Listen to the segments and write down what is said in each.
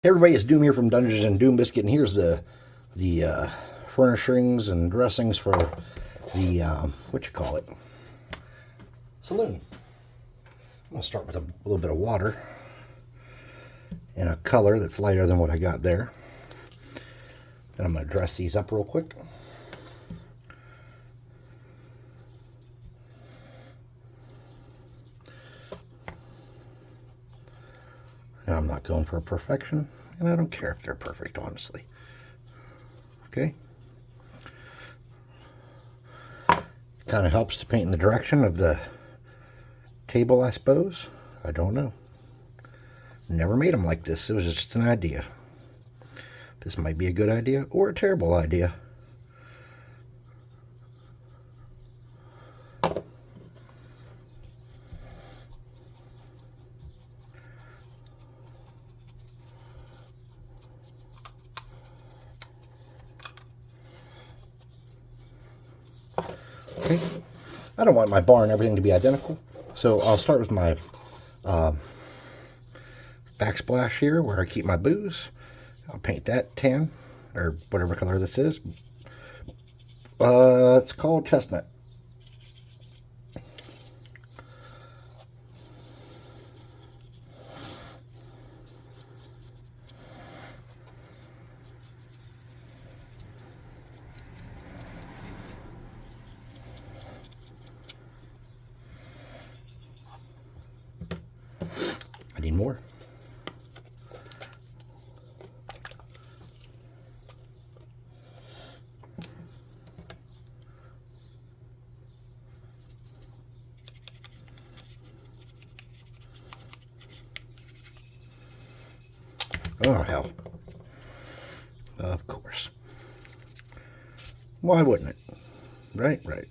Hey everybody, it's Doom here from Dungeons and Doom Biscuit, and here's the furnishings and dressings for the saloon. I'm gonna start with a little bit of water in a color that's lighter than what I got there. Then I'm gonna dress these up real quick. And I'm not going for perfection, and I don't care if they're perfect, honestly. Okay. Kind of helps to paint in the direction of the table, I suppose. I don't know. Never made them like this. It was just an idea. This might be a good idea or a terrible idea. Okay. I don't want my bar and everything to be identical, so I'll start with my backsplash here where I keep my booze. I'll paint that tan, or whatever color this is. It's called chestnut. I need more. Oh, hell. Of course. Why wouldn't it? Right, right.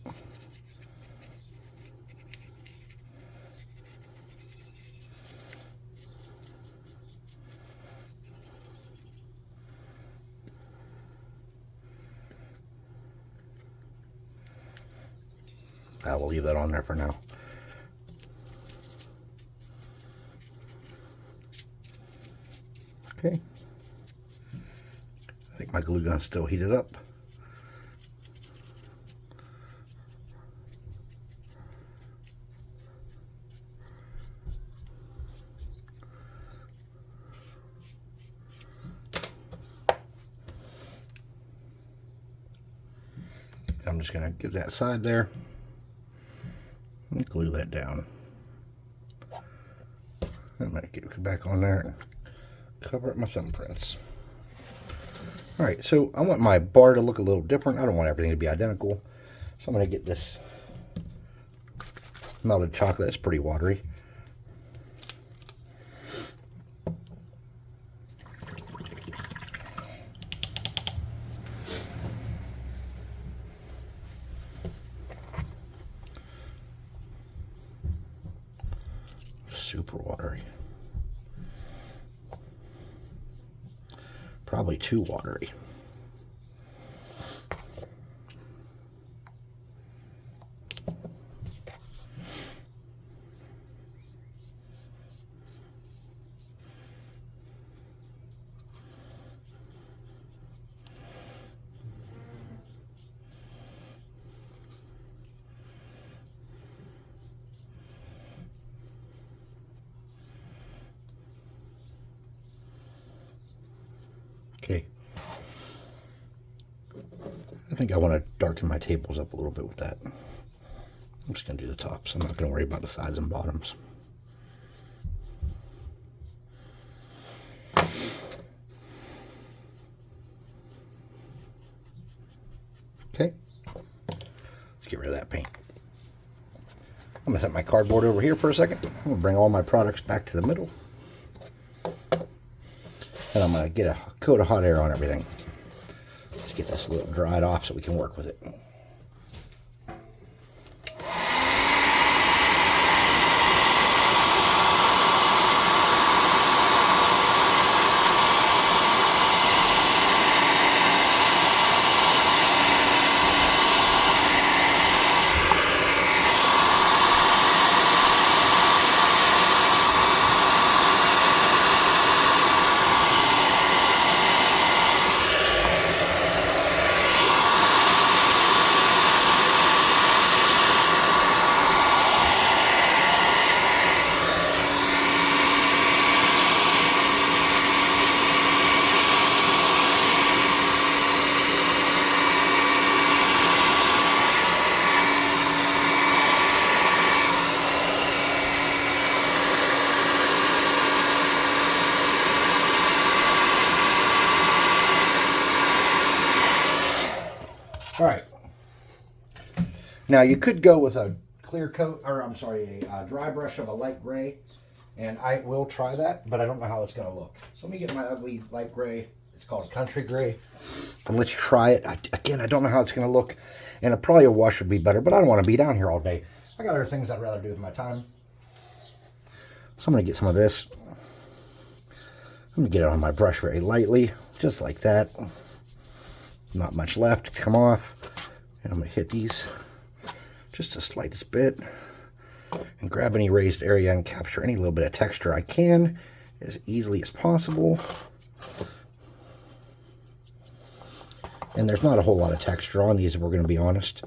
I will leave that on there for now. Okay. I think my glue gun's still heated up. I'm just going to give that side there and glue that down. I might get it back on there and cover up my thumbprints. Alright, so I want my bar to look a little different. I don't want everything to be identical. So I'm going to get this melted chocolate. It's pretty watery. Super watery. Probably too watery. Okay. I think I want to darken my tables up a little bit with that. I'm just going to do the tops. I'm not going to worry about the sides and bottoms. Okay. Let's get rid of that paint. I'm going to set my cardboard over here for a second. I'm going to bring all my products back to the middle. And I'm going to get a coat of hot air on everything. Let's get this a little dried off so we can work with it. All right. Now you could go with a clear coat, or I'm sorry, a dry brush of a light gray, and I will try that, but I don't know how it's going to look. So let me get my ugly light gray. It's called Country Gray, and let's try it. Again, I don't know how it's going to look, and probably a wash would be better, but I don't want to be down here all day. I got other things I'd rather do with my time. So I'm going to get some of this. I'm going to get it on my brush very lightly, just like that. Not much left to come off. And I'm going to hit these just the slightest bit and grab any raised area and capture any little bit of texture I can as easily as possible. And there's not a whole lot of texture on these, if we're going to be honest.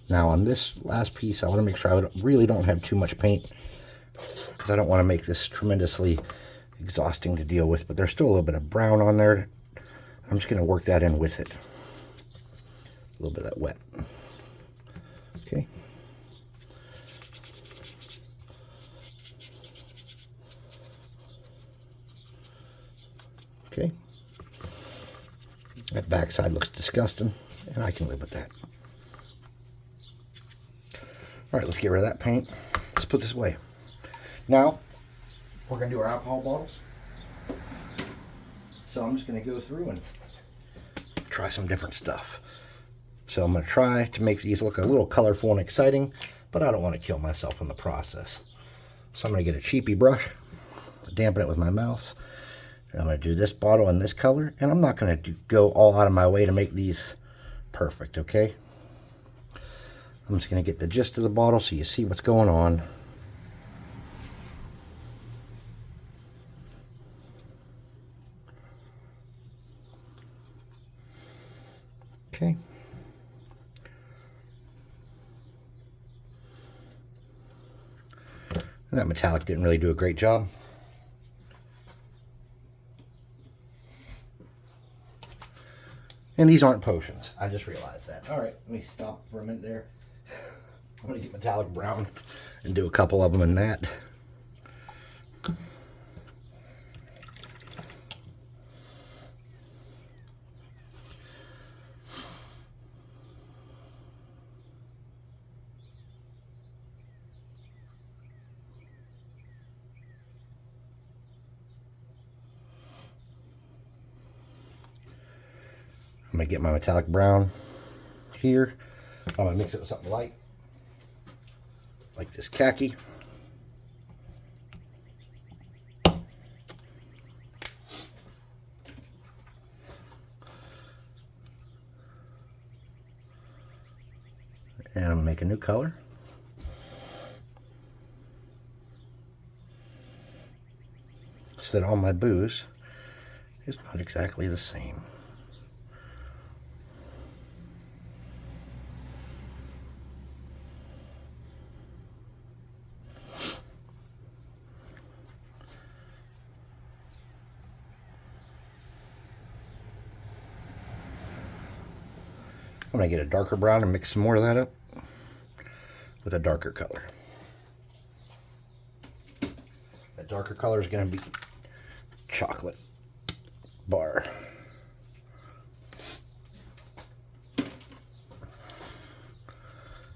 Now on this last piece, I want to make sure I really don't have too much paint, because I don't want to make this tremendously exhausting to deal with, but there's still a little bit of brown on there. I'm just going to work that in with it. A little bit of that wet. Okay. Okay. That backside looks disgusting, and I can live with that. All right, let's get rid of that paint. Let's put this away. Now, we're going to do our alcohol bottles. So I'm just going to go through and try some different stuff. So I'm going to try to make these look a little colorful and exciting, but I don't want to kill myself in the process. So I'm going to get a cheapy brush, dampen it with my mouth. And I'm going to do this bottle in this color, and I'm not going to go all out of my way to make these perfect, okay? I'm just going to get the gist of the bottle so you see what's going on. Okay. And that metallic didn't really do a great job. And these aren't potions. I just realized that. All right, let me stop for a minute there. I'm going to get metallic brown and do a couple of them in that. I'm going to get my metallic brown here. I'm going to mix it with something light, like this khaki. And I'm going to make a new color. So that all my booze is not exactly the same. I'm going to get a darker brown and mix some more of that up with a darker color. That darker color is going to be chocolate bar. I'm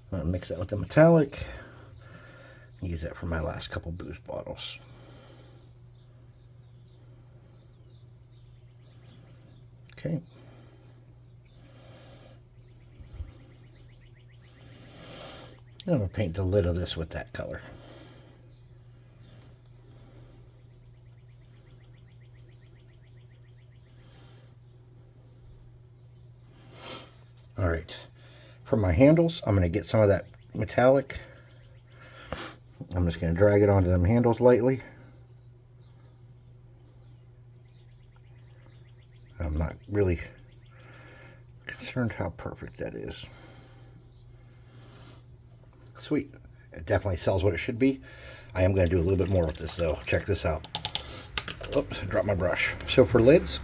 going to mix that with the metallic. Use that for my last couple booze bottles. Okay. I'm going to paint the lid of this with that color. All right. For my handles, I'm going to get some of that metallic. I'm just going to drag it onto them handles lightly. I'm not really concerned how perfect that is. Sweet. It definitely sells what it should be. I am going to do a little bit more with this though. Check this out. Oops, I dropped my brush. So for lids,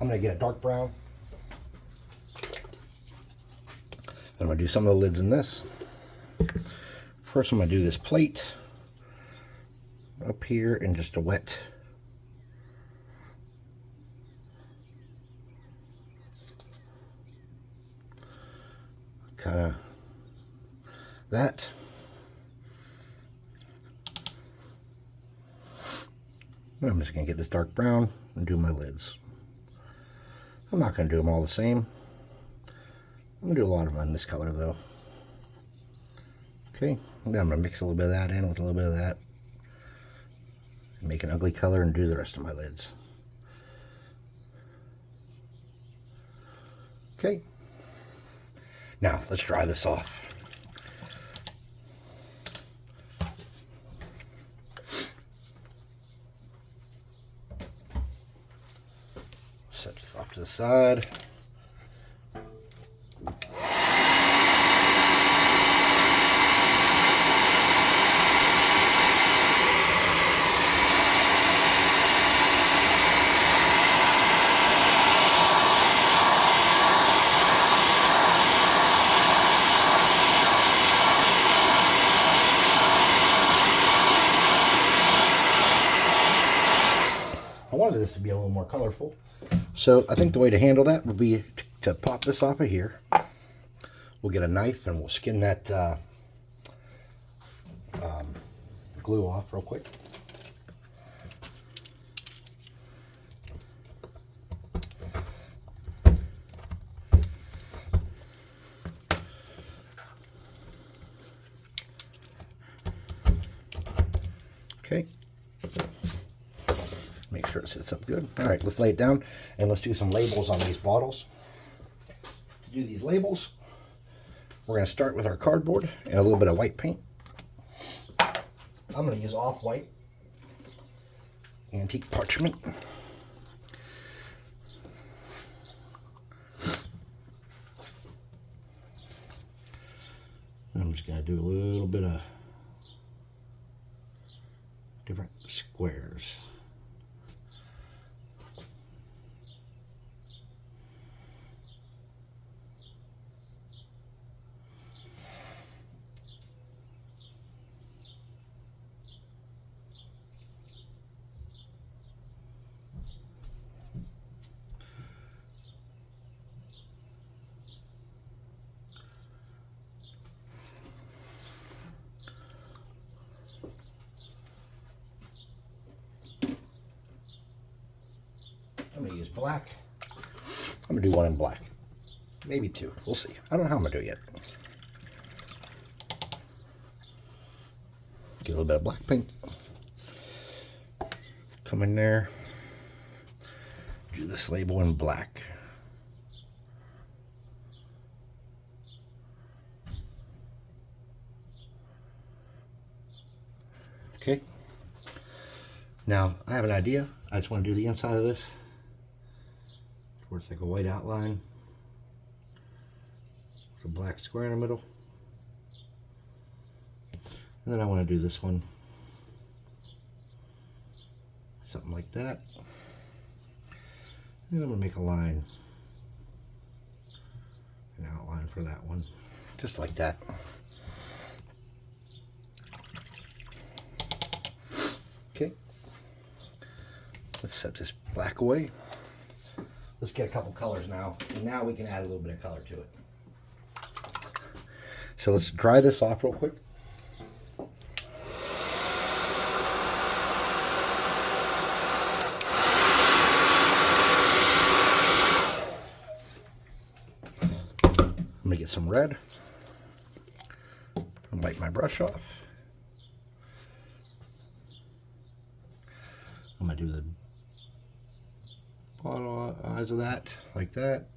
I'm going to get a dark brown. I'm going to do some of the lids in this. First, I'm going to do this plate up here in just a wet kind of that. I'm just going to get this dark brown and do my lids. I'm not going to do them all the same. I'm going to do a lot of them in this color though. Okay, then I'm going to mix a little bit of that in with a little bit of that. Make an ugly color and do the rest of my lids. Okay, now let's dry this off. Set this off to the side. I wanted this to be a little more colorful, so I think the way to handle that would be to pop this off of here. We'll get a knife and we'll skin that glue off real quick. Okay. Make sure it sits up good. All right, let's lay it down and let's do some labels on these bottles. To do these labels, we're going to start with our cardboard and a little bit of white paint. I'm going to use off-white antique parchment. I'm just going to do a little bit of different squares. I'm going to use black. I'm going to do one in black. Maybe two. We'll see. I don't know how I'm going to do it yet. Get a little bit of black paint. Come in there. Do this label in black. Okay. Now, I have an idea. I just want to do the inside of this, where it's like a white outline with a black square in the middle. And then I want to do this one, something like that. And I'm going to make a line, an outline for that one, just like that. Okay. Let's set this black away. Let's get a couple colors now. And now we can add a little bit of color to it. So let's dry this off real quick. I'm going to get some red and wipe my brush off. I'm going to do the bottom eyes of that, like that.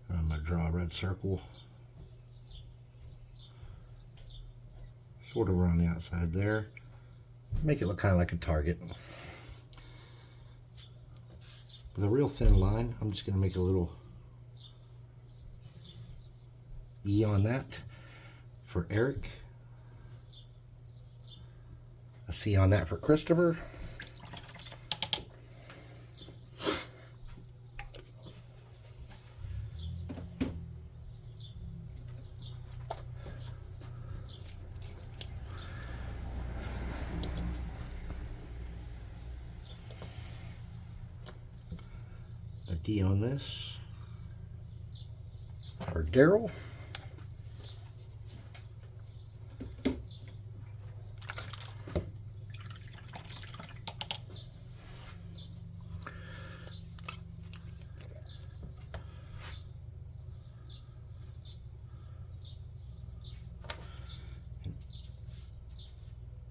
And I'm going to draw a red circle, sort of around the outside there. Make it look kind of like a target. With a real thin line, I'm just going to make a little E on that for Eric. A C on that for Christopher. D on this for Daryl.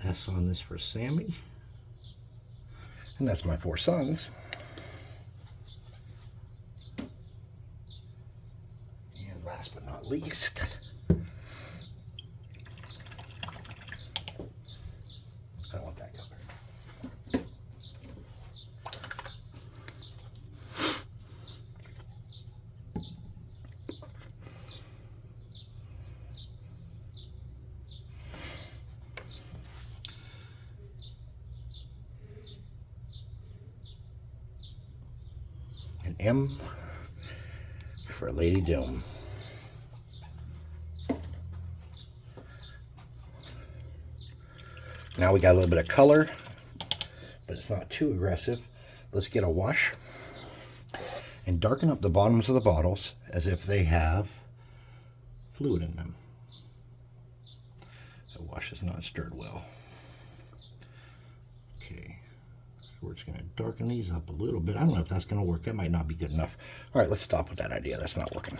S on this for Sammy. And that's my 4 sons. And last but not least, I don't want that color. An M for Lady Doom. Now we got a little bit of color, but it's not too aggressive. Let's get a wash and darken up the bottoms of the bottles as if they have fluid in them. The wash is not stirred well. Okay, so we're just going to darken these up a little bit. I don't know if that's going to work. That might not be good enough. All right, let's stop with that idea. That's not working.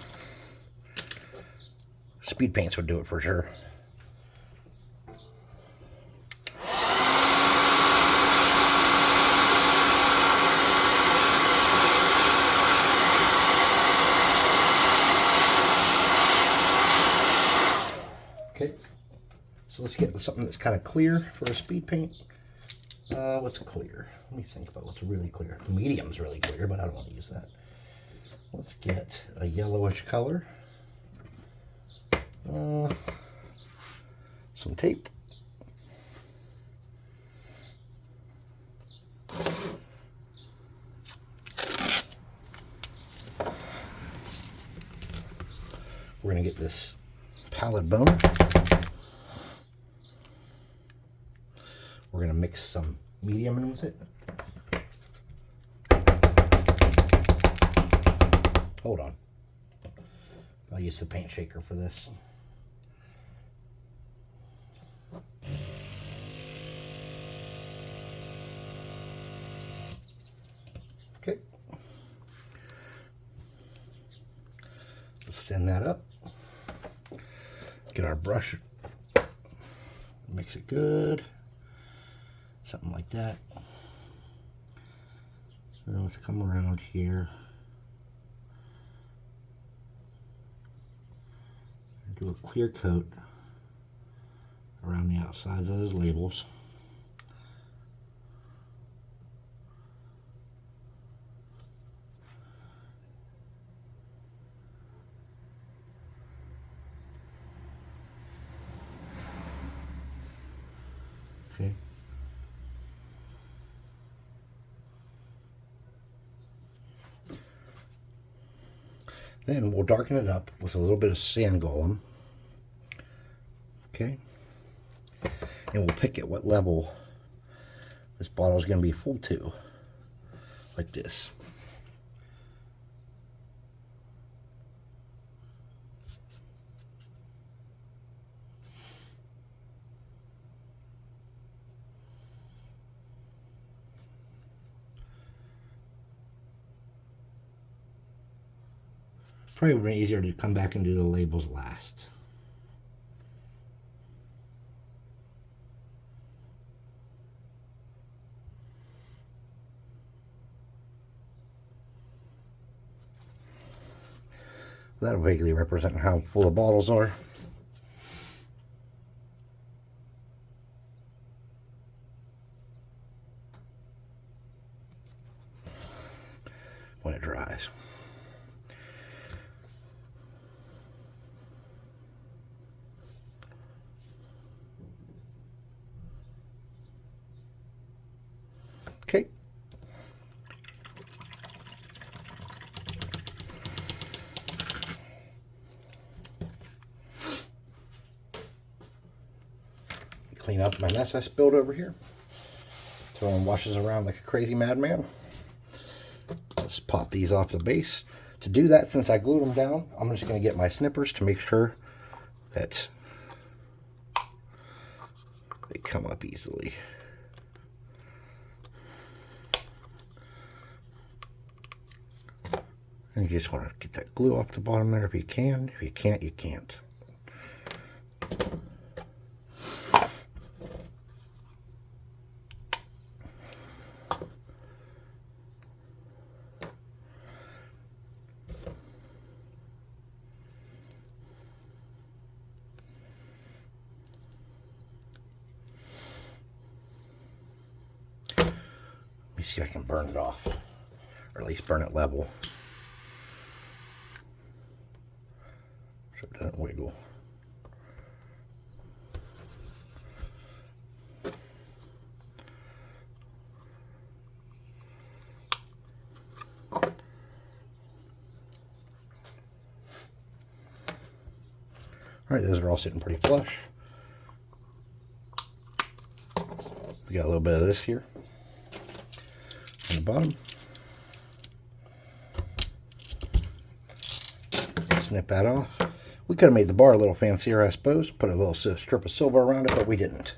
Speed paints would do it for sure. Okay, so let's get something that's kind of clear for a speed paint. What's clear? Let me think about what's really clear. The medium's really clear, but I don't want to use that. Let's get a yellowish color. Some tape. We're going to get this pallid bone. We're going to mix some medium in with it. Hold on. I'll use the paint shaker for this. Okay. Let's send that up. Get our brush. Mix it good. Something like that. Then let's come around here. Do a clear coat around the outsides of those labels. Okay. Then we'll darken it up with a little bit of sand golem. Okay. And we'll pick at what level this bottle is going to be full to. Like this. Probably would be easier to come back and do the labels last. That'll vaguely represent how full the bottles are. When it dries. Okay. Clean up my mess I spilled over here. Throwing washes around like a crazy madman. Let's pop pop these off the base. To do that, since I glued them down, I'm just going to get my snippers to make sure that they come up easily. And you just want to get that glue off the bottom there if you can. If you can't, you can't. Let me see if I can burn it off, or at least burn it level, so it doesn't wiggle. All right, those are all sitting pretty flush. We got a little bit of this here on the bottom. Snip that off. We could have made the bar a little fancier, I suppose. Put a little strip of silver around it, but we didn't.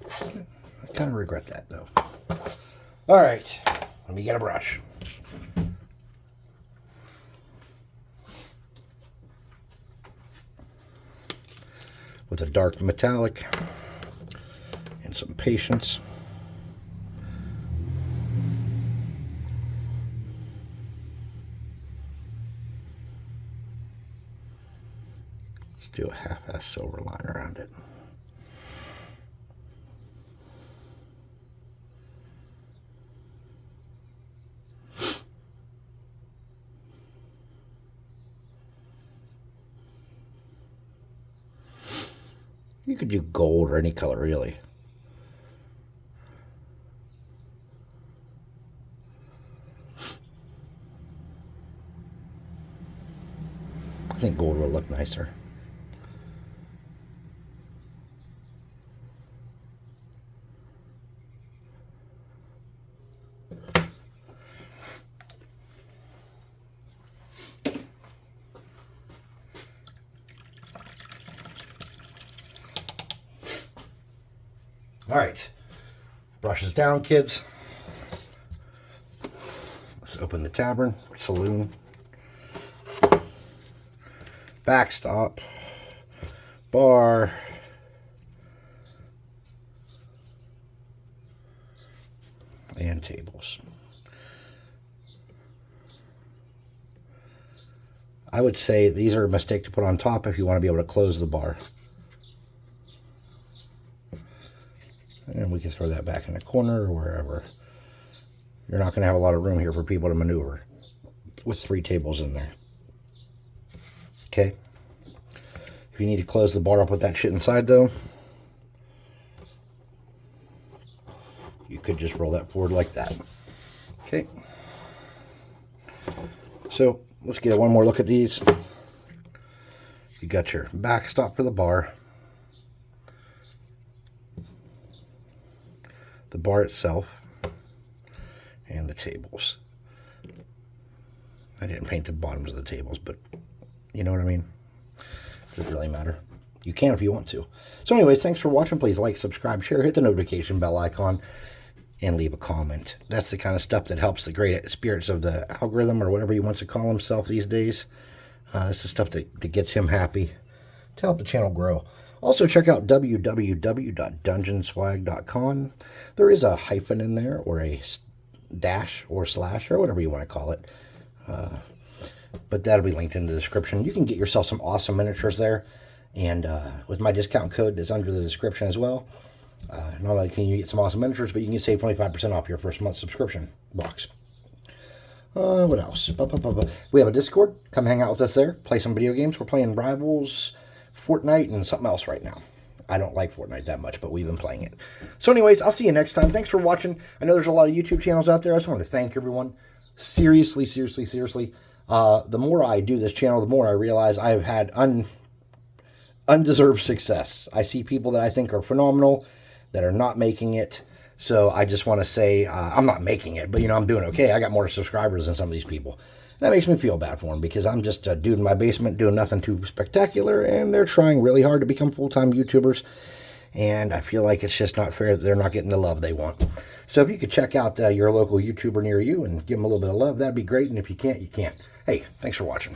I kind of regret that, though. All right, let me get a brush. With a dark metallic and some patience. Let's do a half-ass silver line around it. You could do gold or any color, really. I think gold will look nicer. All right, brushes down, kids. Let's open the tavern, saloon, backstop, bar, and tables. I would say these are a mistake to put on top if you want to be able to close the bar. And we can throw that back in the corner or wherever. You're not going to have a lot of room here for people to maneuver with 3 tables in there. Okay. If you need to close the bar up with that shit inside, though, you could just roll that forward like that. Okay. So let's get one more look at these. You got your backstop for the bar. The bar itself, and the tables. I didn't paint the bottoms of the tables, but you know what I mean? Doesn't really matter. You can if you want to. So anyways, thanks for watching. Please like, subscribe, share, hit the notification bell icon, and leave a comment. That's the kind of stuff that helps the great spirits of the algorithm, or whatever he wants to call himself these days. That's the stuff that gets him happy to help the channel grow. Also, check out www.dungeonswag.com. There is a hyphen in there, or a dash, or slash, or whatever you want to call it. But that'll be linked in the description. You can get yourself some awesome miniatures there. And with my discount code that's under the description as well. Not only can you get some awesome miniatures, but you can save 25% off your first month subscription box. What else? We have a Discord. Come hang out with us there. Play some video games. We're playing Rivals, Fortnite, and something else right now. I don't like Fortnite that much, but we've been playing it. So anyways, I'll see you next time. Thanks for watching. I know there's a lot of YouTube channels out there. I just want to thank everyone. Seriously. The more I do this channel, the more I realize I've had undeserved success. I see people that I think are phenomenal that are not making it. So I just want to say, I'm not making it, but, I'm doing okay. I got more subscribers than some of these people. That makes me feel bad for them because I'm just a dude in my basement doing nothing too spectacular, and they're trying really hard to become full-time YouTubers. And I feel like it's just not fair that they're not getting the love they want. So if you could check out your local YouTuber near you and give them a little bit of love, that'd be great. And if you can't, you can't. Hey, thanks for watching.